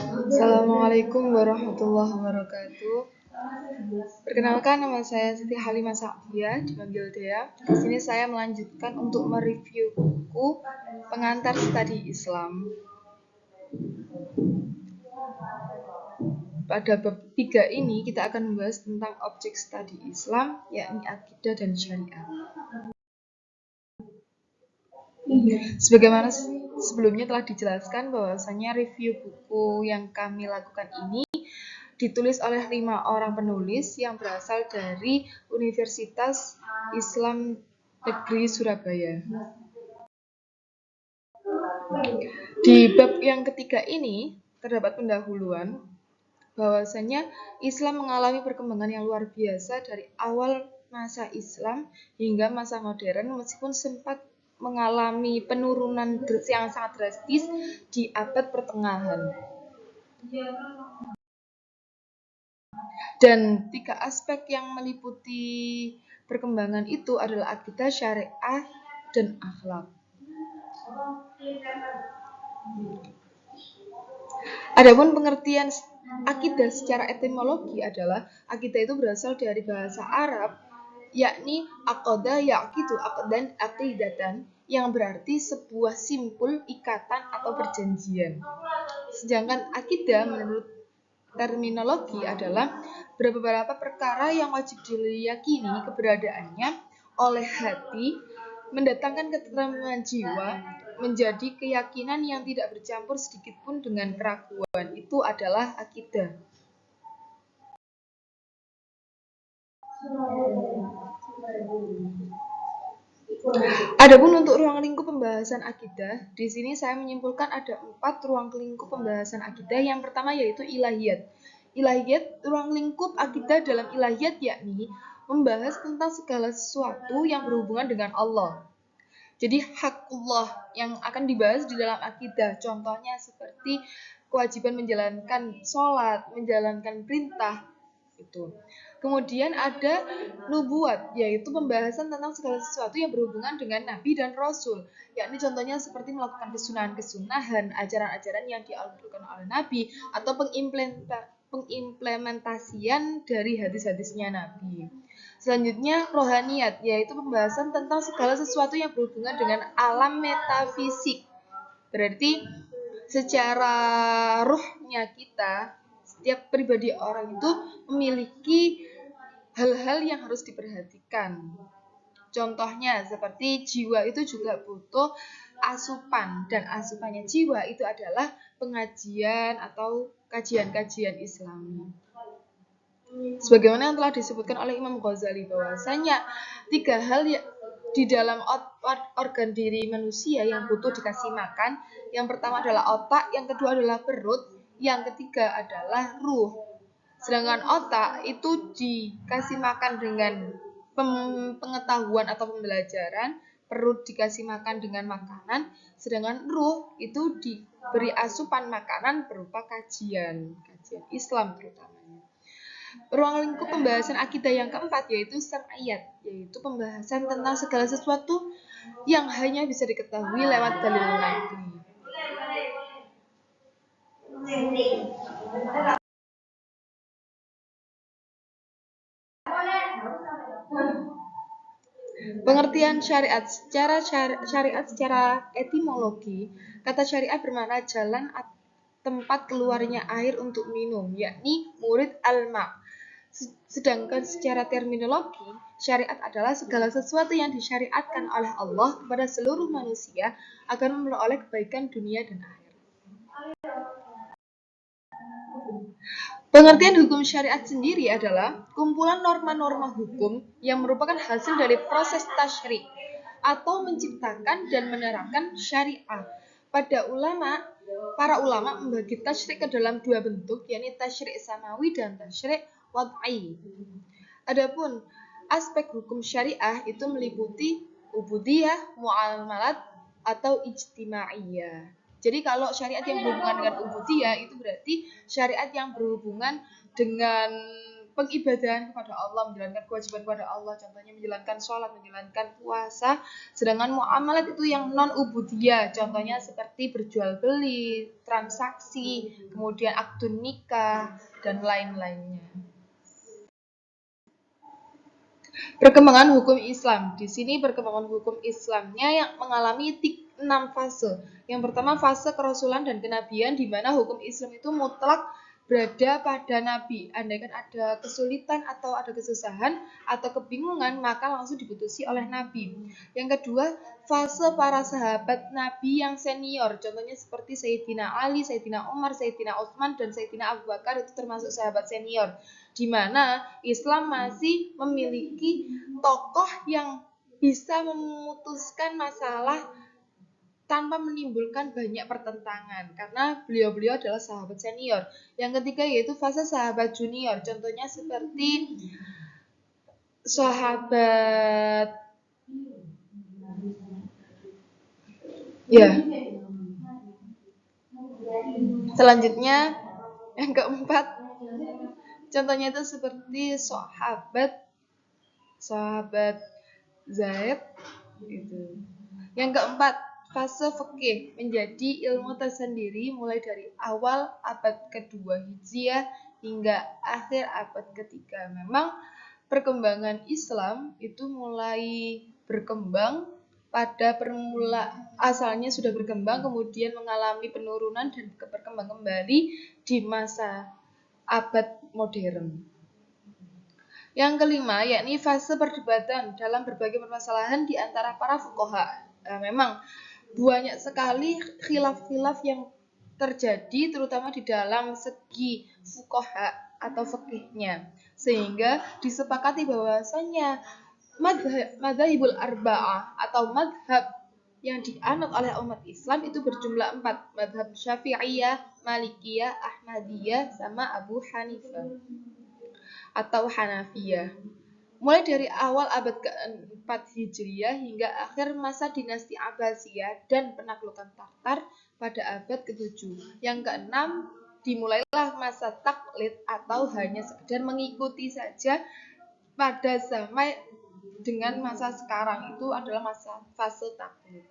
Assalamualaikum warahmatullahi wabarakatuh. Perkenalkan, nama saya Siti Halimah Sa'diyah, dipanggil Dea. Di sini saya melanjutkan untuk mereview buku Pengantar Studi Islam. Pada bab 3 ini kita akan membahas tentang objek studi Islam, yakni akidah dan syariat. Sebagaimana sebelumnya telah dijelaskan bahwasanya review buku yang kami lakukan ini ditulis oleh 5 orang penulis yang berasal dari Universitas Islam Negeri Surabaya. Di bab yang ketiga ini terdapat pendahuluan bahwasanya Islam mengalami perkembangan yang luar biasa dari awal masa Islam hingga masa modern, meskipun sempat mengalami penurunan yang sangat drastis di abad pertengahan. Dan 3 aspek yang meliputi perkembangan itu adalah akidah, syariah, dan akhlak. Adapun pengertian akidah secara etimologi adalah akidah itu berasal dari bahasa Arab, yakni aqada yaqidu aqdan aqidatan, yang berarti sebuah simpul, ikatan, atau perjanjian. Sedangkan akidah menurut terminologi adalah beberapa perkara yang wajib diyakini keberadaannya oleh hati, mendatangkan ketentraman jiwa, menjadi keyakinan yang tidak bercampur sedikit pun dengan keraguan. Itu adalah akidah. Adapun untuk ruang lingkup pembahasan akidah, di sini saya menyimpulkan ada 4 ruang lingkup pembahasan akidah. Yang pertama yaitu ilahiyat. Ilahiyat, ruang lingkup akidah dalam ilahiyat yakni membahas tentang segala sesuatu yang berhubungan dengan Allah. Jadi hakullah yang akan dibahas di dalam akidah, contohnya seperti kewajiban menjalankan sholat, menjalankan perintah, itu. Kemudian ada nubuat, yaitu pembahasan tentang segala sesuatu yang berhubungan dengan Nabi dan Rasul, yakni contohnya seperti melakukan kesunahan-kesunahan, ajaran-ajaran yang diajarkan oleh Nabi, atau pengimplementasian dari hadis-hadisnya Nabi. Selanjutnya rohaniyat, yaitu pembahasan tentang segala sesuatu yang berhubungan dengan alam metafisik. Berarti secara ruhnya kita, setiap pribadi orang itu memiliki hal-hal yang harus diperhatikan. Contohnya seperti jiwa itu juga butuh asupan, dan asupannya jiwa itu adalah pengajian atau kajian-kajian Islami. Sebagaimana yang telah disebutkan oleh Imam Ghazali bahwasanya 3 hal di dalam organ diri manusia yang butuh dikasih makan. Yang pertama adalah otak, yang kedua adalah perut, yang ketiga adalah ruh. Sedangkan otak itu dikasih makan dengan pengetahuan atau pembelajaran, perut dikasih makan dengan makanan, sedangkan ruh itu diberi asupan makanan berupa kajian Islam terutamanya. Ruang lingkup pembahasan akidah yang keempat yaitu syariat, yaitu pembahasan tentang segala sesuatu yang hanya bisa diketahui lewat dalil naqli. Pengertian syariat secara etimologi, kata syariat bermakna jalan tempat keluarnya air untuk minum, yakni murid al-ma. Sedangkan secara terminologi, syariat adalah segala sesuatu yang disyariatkan oleh Allah kepada seluruh manusia agar memperoleh kebaikan dunia dan akhirat. Pengertian hukum syariat sendiri adalah kumpulan norma-norma hukum yang merupakan hasil dari proses tasyri' atau menciptakan dan menerapkan syariah. Para ulama membagi tasyri' ke dalam 2 bentuk, yakni tasyri' samawi dan tasyri' wad'i. Adapun aspek hukum syariah itu meliputi ubudiyah, muamalat, atau ijtimaiyah. Jadi kalau syariat yang berhubungan dengan ubudiyah itu berarti syariat yang berhubungan dengan pengibadahan kepada Allah, menjalankan kewajiban kepada Allah, contohnya menjalankan sholat, menjalankan puasa. Sedangkan muamalat itu yang non-ubudiyah, contohnya seperti berjual beli, transaksi, kemudian akdun nikah, dan lain-lainnya. Perkembangan hukum Islam. Di sini perkembangan hukum Islamnya yang mengalami 6 fase. Yang pertama fase kerasulan dan kenabian, di mana hukum Islam itu mutlak berada pada Nabi. Andaikan ada kesulitan atau ada kesusahan atau kebingungan, maka langsung diputusi oleh Nabi. Yang kedua, fase para sahabat Nabi yang senior. Contohnya seperti Sayyidina Ali, Sayyidina Umar, Sayyidina Utsman, dan Sayyidina Abu Bakar, itu termasuk sahabat senior. Di mana Islam masih memiliki tokoh yang bisa memutuskan masalah tanpa menimbulkan banyak pertentangan, karena beliau-beliau adalah sahabat senior. Yang ketiga yaitu fase sahabat junior, contohnya seperti sahabat selanjutnya yang keempat, contohnya itu seperti sahabat Zaid gitu. Yang keempat, fase fikih menjadi ilmu tersendiri mulai dari awal abad kedua Hijriah hingga akhir abad ketiga. Memang perkembangan Islam itu mulai berkembang pada asalnya sudah berkembang, kemudian mengalami penurunan dan berkembang kembali di masa abad modern. Yang kelima, yakni fase perdebatan dalam berbagai permasalahan di antara para fuqaha. Memang banyak sekali khilaf-khilaf yang terjadi, terutama di dalam segi fuqaha atau fikihnya, sehingga disepakati bahwasanya madzhabul arba'ah atau madhab yang dianut oleh umat Islam itu berjumlah 4, madhab Syafi'iyah, Malikiyah, Ahmadiyah, sama Abu Hanifah atau Hanafiyah. Mulai dari awal abad ke-4 Hijriah hingga akhir masa dinasti Abbasiyah dan penaklukan Tatar pada abad ke-7. Yang ke-6, dimulailah masa taklid atau hanya sekedar mengikuti saja pada sampai dengan masa sekarang, itu adalah masa fase taklid.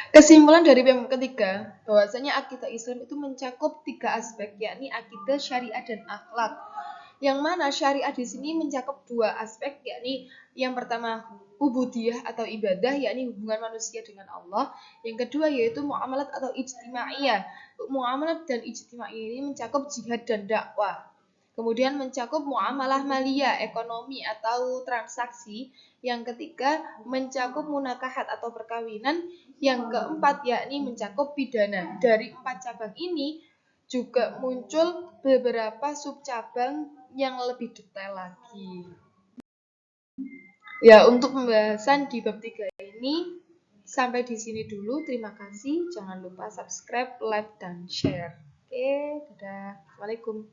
Kesimpulan dari yang ketiga, bahwasanya akidah Islam itu mencakup 3 aspek, yakni akidah, syariat, dan akhlak. Yang mana syariat di sini mencakup 2 aspek, yakni yang pertama ubudiyah atau ibadah, yakni hubungan manusia dengan Allah. Yang kedua yaitu muamalat atau ijtimaiyah. Muamalat dan ijtimaiyah ini mencakup jihad dan dakwah. Kemudian mencakup muamalah maliyah, ekonomi atau transaksi. Yang ketiga mencakup munakahat atau perkawinan. Yang keempat yakni mencakup pidana. Dari 4 cabang ini juga muncul beberapa subcabang yang lebih detail lagi. Ya, untuk pembahasan di bab 3 ini sampai di sini dulu. Terima kasih. Jangan lupa subscribe, like, dan share. Oke, dadah. Assalamualaikum.